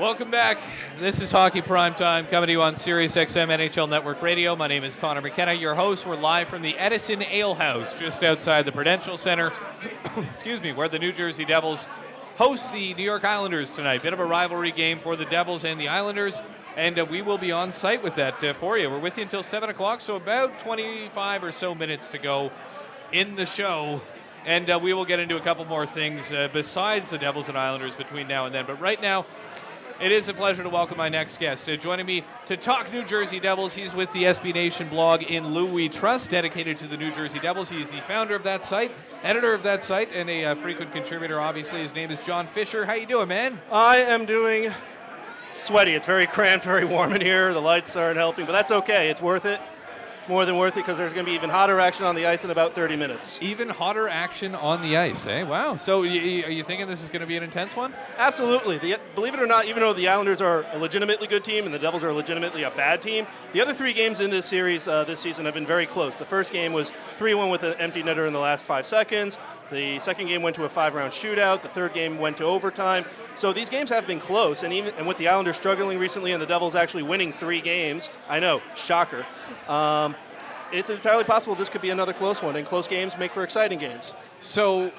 Welcome back. This is Hockey Primetime, coming to you on Sirius XM NHL Network Radio. My name is Conor McKenna, your host. We're live from the Edison Ale House, just outside the Prudential Center, excuse me, where the New Jersey Devils host the New York Islanders tonight. Bit of a rivalry game for the Devils and the Islanders, and we will be on site with that for you. We're with you until 7 o'clock, so about 25 or so minutes to go in the show. And we will get into a couple more things besides the Devils and Islanders between now and then. But right now, it is a pleasure to welcome my next guest. Joining me to talk New Jersey Devils, he's with the SB Nation blog In Lou We Trust, dedicated to the New Jersey Devils. He is the founder of that site, editor of that site, and a frequent contributor, obviously. His name is John Fischer. How you doing, man? I am doing sweaty. It's very cramped, very warm in here. The lights aren't helping, but that's okay. It's worth it. It's more than worth it because there's going to be even hotter action on the ice in about 30 minutes. Even hotter action on the ice, eh? Wow. So are you thinking this is going to be an intense one? Absolutely. Believe it or not, even though the Islanders are a legitimately good team and the Devils are legitimately a bad team, the other three games in this series this season have been very close. The first game was 3-1 with an empty netter in the last 5 seconds. The second game went to a 5-round shootout. The third game went to overtime. So these games have been close, and with the Islanders struggling recently and the Devils actually winning 3 games, I know, shocker. It's entirely possible this could be another close one, and close games make for exciting games. So,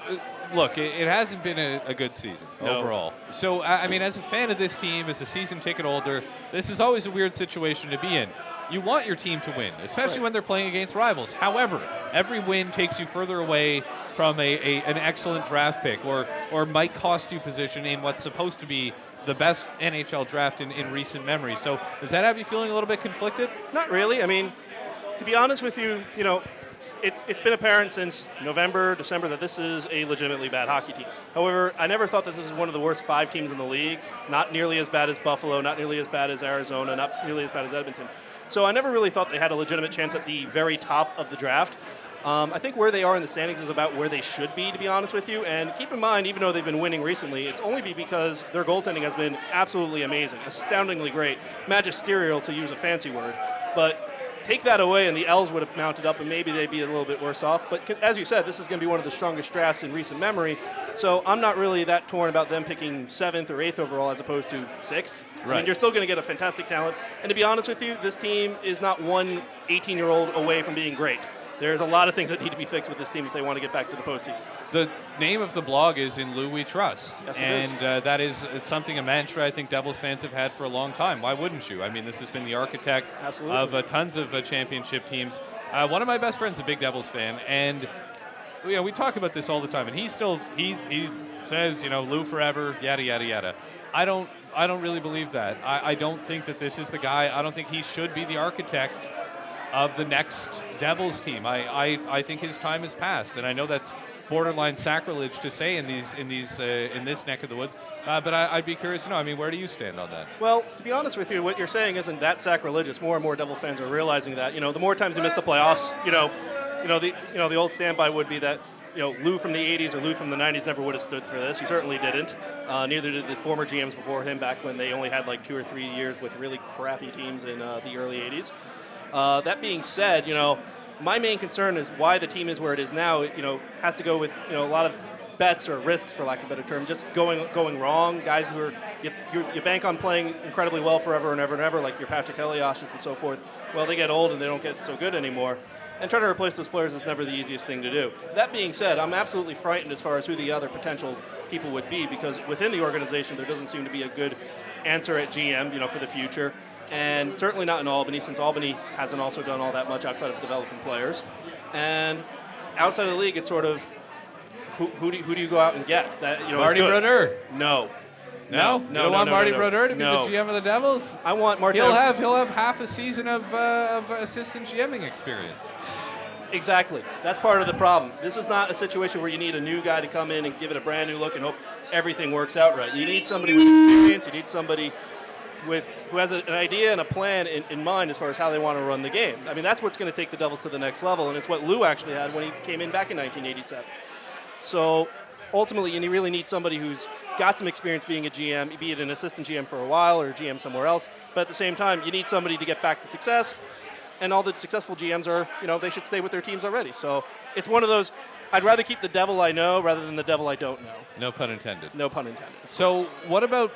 look, it hasn't been a good season overall. So, I mean, as a fan of this team, as a season ticket holder, this is always a weird situation to be in. You want your team to win, especially when they're playing against rivals. However, every win takes you further away from an excellent draft pick or might cost you position in what's supposed to be the best NHL draft in recent memory. So does that have you feeling a little bit conflicted? Not really. I mean, to be honest with you, it's been apparent since November, December that this is a legitimately bad hockey team. However, I never thought that this is one of the worst 5 teams in the league. Not nearly as bad as Buffalo, not nearly as bad as Arizona, not nearly as bad as Edmonton. So I never really thought they had a legitimate chance at the very top of the draft. I think where they are in the standings is about where they should be, to be honest with you. And keep in mind, even though they've been winning recently, it's only because their goaltending has been absolutely amazing, astoundingly great, magisterial to use a fancy word. But take that away and the L's would have mounted up and maybe they'd be a little bit worse off. But as you said, this is going to be one of the strongest drafts in recent memory. So I'm not really that torn about them picking 7th or 8th overall as opposed to 6th. Right. I mean, you're still going to get a fantastic talent. And to be honest with you, this team is not one 18-year-old away from being great. There's a lot of things that need to be fixed with this team if they want to get back to the postseason. The name of the blog is In Lou We Trust. Yes, it and that is something, a mantra I think Devils fans have had for a long time. Why wouldn't you? I mean, this has been the architect of tons of championship teams. One of my best friends is a big Devils fan, and we talk about this all the time. And he says, Lou forever, yada, yada, yada. I don't really believe that. I don't think that this is the guy. I don't think he should be the architect of the next Devils team. I think his time has passed, and I know that's borderline sacrilege to say in this neck of the woods. But I'd be curious to know. I mean, where do you stand on that? Well, to be honest with you, what you're saying isn't that sacrilegious. More and more Devil fans are realizing that. The more times they miss the playoffs, the old standby would be that Lou from the 80s or Lou from the 90s never would have stood for this. He certainly didn't. Neither did the former GMs before him back when they only had like 2 or 3 years with really crappy teams in the early 80s. That being said, my main concern is why the team is where it is now. Has to go with a lot of bets or risks, for lack of a better term, just going wrong. Guys who are you bank on playing incredibly well forever and ever and ever, like your Patrick Eliashes and so forth. Well, they get old and they don't get so good anymore. And trying to replace those players is never the easiest thing to do. That being said, I'm absolutely frightened as far as who the other potential people would be, because within the organization there doesn't seem to be a good answer at GM, for the future. And certainly not in Albany, since Albany hasn't also done all that much outside of developing players. And outside of the league, it's sort of who do you go out and get? Marty Brodeur. No. You don't want Marty Brodeur to be the GM of the Devils? I want Marty. He'll have half a season of assistant GMing experience. Exactly. That's part of the problem. This is not a situation where you need a new guy to come in and give it a brand new look and hope everything works out right. You need somebody with experience. You need somebody who has an idea and a plan in mind as far as how they want to run the game. I mean, that's what's going to take the Devils to the next level, and it's what Lou actually had when he came in back in 1987. So ultimately, you really need somebody who's got some experience being a GM, be it an assistant GM for a while or a GM somewhere else, but at the same time, you need somebody to get back to success, and all the successful GMs are, they should stay with their teams already. So it's one of those, I'd rather keep the devil I know rather than the devil I don't know. No pun intended. No pun intended. So what about,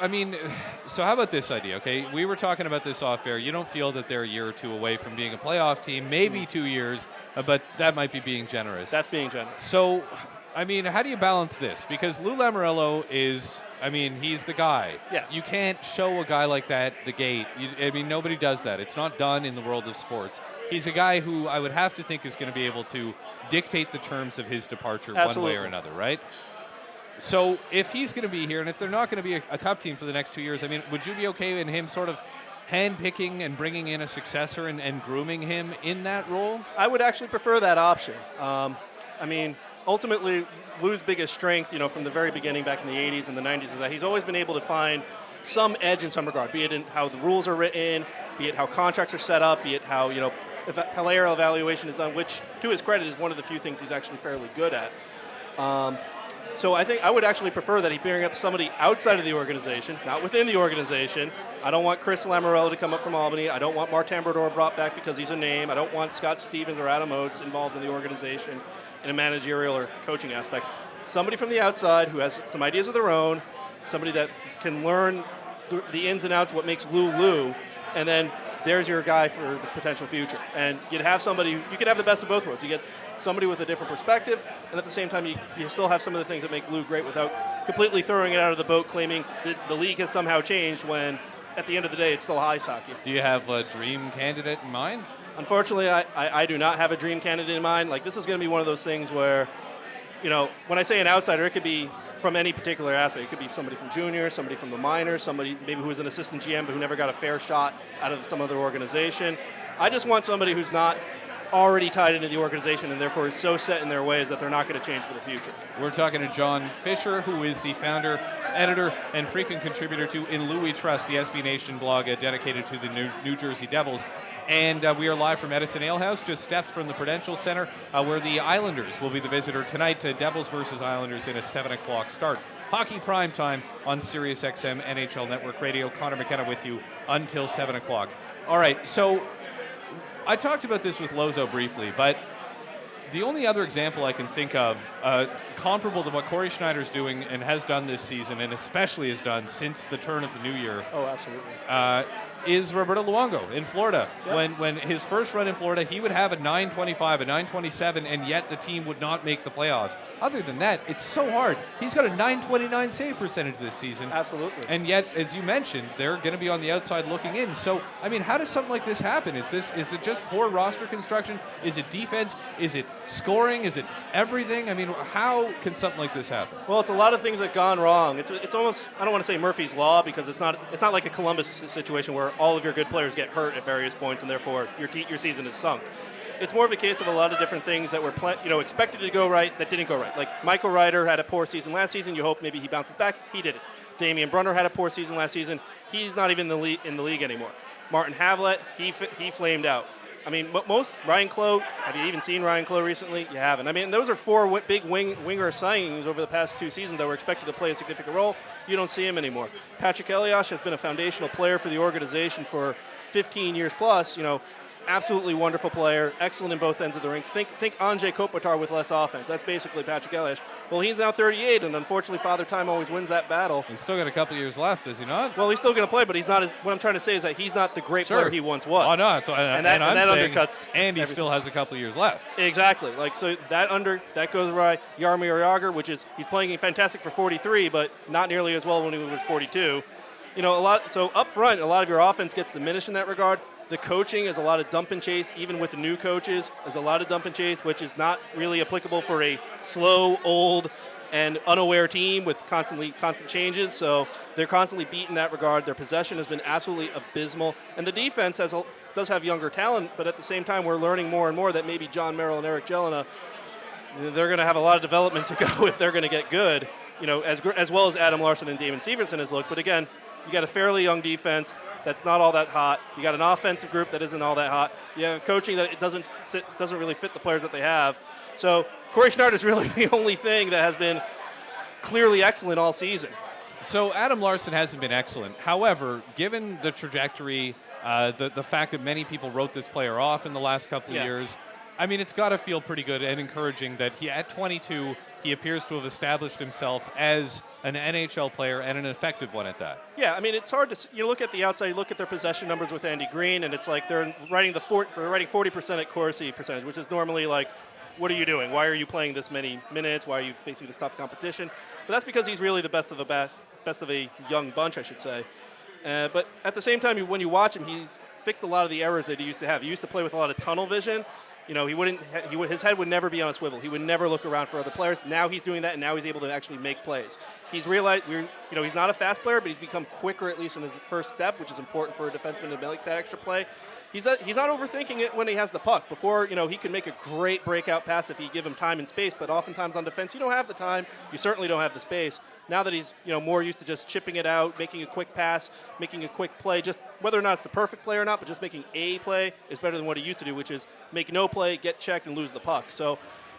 so how about this idea, okay? We were talking about this off air. You don't feel that they're a year or two away from being a playoff team, maybe 2 years, but that might be being generous. That's being generous. So, how do you balance this? Because Lou Lamoriello is, he's the guy. Yeah. You can't show a guy like that the gate. Nobody does that. It's not done in the world of sports. He's a guy who I would have to think is going to be able to dictate the terms of his departure Absolutely. one way or another, right? So if he's going to be here, and if they're not going to be a cup team for the next 2 years, would you be okay in him sort of handpicking and bringing in a successor and grooming him in that role? I would actually prefer that option. Ultimately, Lou's biggest strength, from the very beginning back in the 80s and the 90s, is that he's always been able to find some edge in some regard, be it in how the rules are written, be it how contracts are set up, be it how, player evaluation is done, which, to his credit, is one of the few things he's actually fairly good at. So I think I would actually prefer that he bring up somebody outside of the organization, not within the organization. I don't want Chris Lamoriello to come up from Albany. I don't want Martin Brodeur brought back because he's a name. I don't want Scott Stevens or Adam Oates involved in the organization in a managerial or coaching aspect. Somebody from the outside who has some ideas of their own, somebody that can learn the ins and outs, what makes Lou, and then there's your guy for the potential future. And you'd have somebody, you could have the best of both worlds. You get somebody with a different perspective, and at the same time, you still have some of the things that make Lou great without completely throwing it out of the boat, claiming that the league has somehow changed when, at the end of the day, it's still ice hockey. Do you have a dream candidate in mind? Unfortunately, I do not have a dream candidate in mind. Like, this is going to be one of those things where, when I say an outsider, it could be from any particular aspect. It could be somebody from junior, somebody from the minors, somebody maybe who was an assistant GM but who never got a fair shot out of some other organization. I just want somebody who's not already tied into the organization and therefore is so set in their ways that they're not going to change for the future. We're talking to John Fischer, who is the founder, editor, and frequent contributor to In Louis Trust, the SB Nation blog dedicated to the New Jersey Devils. And we are live from Edison Ale House, just steps from the Prudential Center, where the Islanders will be the visitor tonight to Devils versus Islanders in a 7 o'clock start. Hockey Primetime on Sirius XM NHL Network Radio. Conor McKenna with you until 7 o'clock. All right, so I talked about this with Lozo briefly, but the only other example I can think of comparable to what Corey Schneider's doing and has done this season, and especially has done since the turn of the new year. Oh, absolutely. Is Roberto Luongo in Florida. Yep. When his first run in Florida, he would have a 925, a 927, and yet the team would not make the playoffs. Other than that, it's so hard. He's got a 929 save percentage this season. Absolutely. And yet, as you mentioned, they're going to be on the outside looking in. So, how does something like this happen? Is it just poor roster construction? Is it defense? Is it scoring? Is it everything? How can something like this happen? Well, it's a lot of things that have gone wrong. It's almost, I don't want to say Murphy's Law, because it's not like a Columbus situation where all of your good players get hurt at various points and therefore your season is sunk. It's more of a case of a lot of different things that were expected to go right that didn't go right. Like Michael Ryder had a poor season last season. You hope maybe he bounces back. He didn't. Damian Brunner had a poor season last season. He's not even in the league anymore. Martin Havlat, he flamed out. Most Ryan Clough, have you even seen Ryan Clough recently? You haven't. Those are four big winger signings over the past 2 seasons that were expected to play a significant role. You don't see him anymore. Patrick Elias has been a foundational player for the organization for 15 years plus. Absolutely wonderful player, excellent in both ends of the rinks. Think Andrzej Kopitar with less offense. That's basically Patrick Elias. Well, he's now 38, and unfortunately, Father Time always wins that battle. He's still got a couple years left, does he not? Well, he's still going to play, but he's not as. What I'm trying to say is that he's not the great player he once was. Oh no, and that undercuts. And he still has a couple of years left. Exactly. That goes right. Jaromir Jagr, which is he's playing fantastic for 43, but not nearly as well when he was 42. So up front, a lot of your offense gets diminished in that regard. The coaching is a lot of dump and chase, even with the new coaches. There's a lot of dump and chase, which is not really applicable for a slow, old, and unaware team with constant changes. So they're constantly beat in that regard. Their possession has been absolutely abysmal. And the defense does have younger talent, but at the same time, we're learning more and more that maybe John Merrill and Eric Jelena, they're going to have a lot of development to go if they're going to get good, as well as Adam Larson and Damon Severson has looked. But again, you got a fairly young defense that's not all that hot. You got an offensive group that isn't all that hot. You have coaching that it doesn't really fit the players that they have. So Corey Schneider is really the only thing that has been clearly excellent all season. So Adam Larson hasn't been excellent. However, given the trajectory, the fact that many people wrote this player off in the last couple of years, I mean, it's got to feel pretty good and encouraging that at 22, he appears to have established himself as an NHL player and an effective one at that. Yeah, I mean, it's hard to you look at the outside, you look at their possession numbers with Andy Green, and it's like they're writing 40% at Corsi percentage, which is normally like, what are you doing? Why are you playing this many minutes? Why are you facing this tough competition? But that's because he's really the best of a young bunch, I should say. But at the same time, when you watch him, he's fixed a lot of the errors that he used to have. He used to play with a lot of tunnel vision. You know, his head would never be on a swivel. He would never look around for other players. Now he's doing that, and now he's able to actually make plays. He's realized, he's not a fast player, but he's become quicker, at least in his first step, which is important for a defenseman to make that extra play. He's not overthinking it when he has the puck. Before, he could make a great breakout pass if you give him time and space, but oftentimes on defense, you don't have the time. You certainly don't have the space. Now that he's, more used to just chipping it out, making a quick pass, making a quick play, just whether or not it's the perfect play or not, but just making a play is better than what he used to do, which is make no play, get checked, and lose the puck. So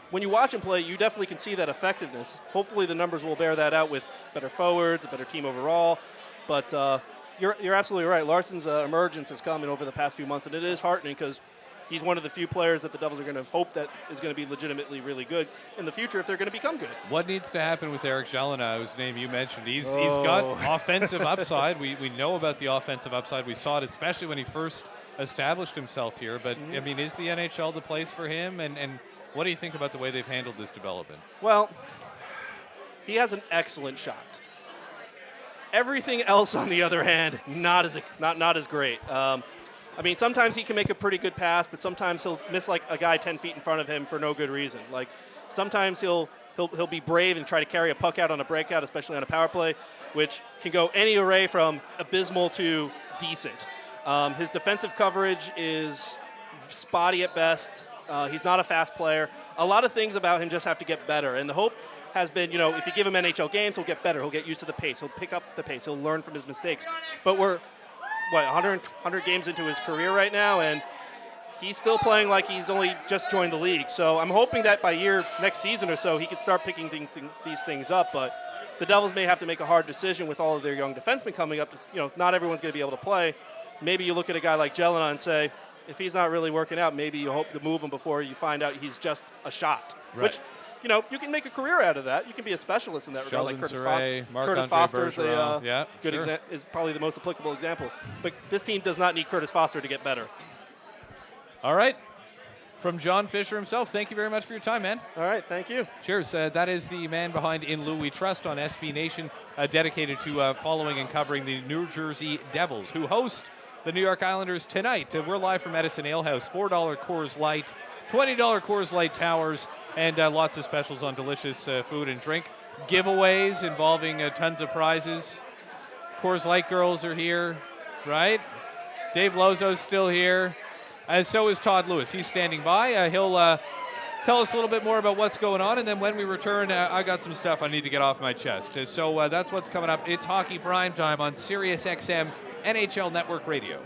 when you watch him play, you definitely can see that effectiveness. Hopefully the numbers will bear that out with better forwards, a better team overall. But you're absolutely right. Larsson's emergence has come in over the past few months, and it is heartening because he's one of the few players that the Devils are going to hope that is going to be legitimately really good in the future if they're going to become good. What needs to happen with Eric Gelinas, whose name you mentioned? He's got offensive upside. We know about the offensive upside. We saw it especially when he first established himself here. But, I mean, is the NHL the place for him? And what do you think about the way they've handled this development? Well, he has an excellent shot. Everything else, on the other hand, not as great. I mean, sometimes he can make a pretty good pass, but sometimes he'll miss like a guy 10 feet in front of him for no good reason. Like sometimes he'll be brave and try to carry a puck out on a breakout, especially on a power play, which can go any array from abysmal to decent. His defensive coverage is spotty at best. He's not a fast player. A lot of things about him just have to get better, and the hope has been, if you give him NHL games, he'll get better. He'll get used to the pace. He'll pick up the pace. He'll learn from his mistakes. But we're 100 games into his career right now, and he's still playing like he's only just joined the league. So I'm hoping that by next season or so, he can start picking these things up. But the Devils may have to make a hard decision with all of their young defensemen coming up. Not everyone's going to be able to play. Maybe you look at a guy like Gelinas and say, if he's not really working out, maybe you hope to move him before you find out he's just a shot. Right. Which, you can make a career out of that. You can be a specialist in that regard, like Curtis Saray, Foster. Curtis Foster is is probably the most applicable example. But this team does not need Curtis Foster to get better. All right. From John Fischer himself, thank you very much for your time, man. All right, thank you. Cheers. That is the man behind In Lou We Trust on SB Nation, dedicated to following and covering the New Jersey Devils, who host the New York Islanders tonight. We're live from Edison Ale House, $4 Coors Light, $20 Coors Light Towers, and lots of specials on delicious food and drink. Giveaways involving tons of prizes. Coors Light girls are here, right? Dave Lozo's still here. And so is Todd Lewis. He's standing by. He'll tell us a little bit more about what's going on. And then when we return, I got some stuff I need to get off my chest. So that's what's coming up. It's Hockey Primetime on Sirius XM NHL Network Radio.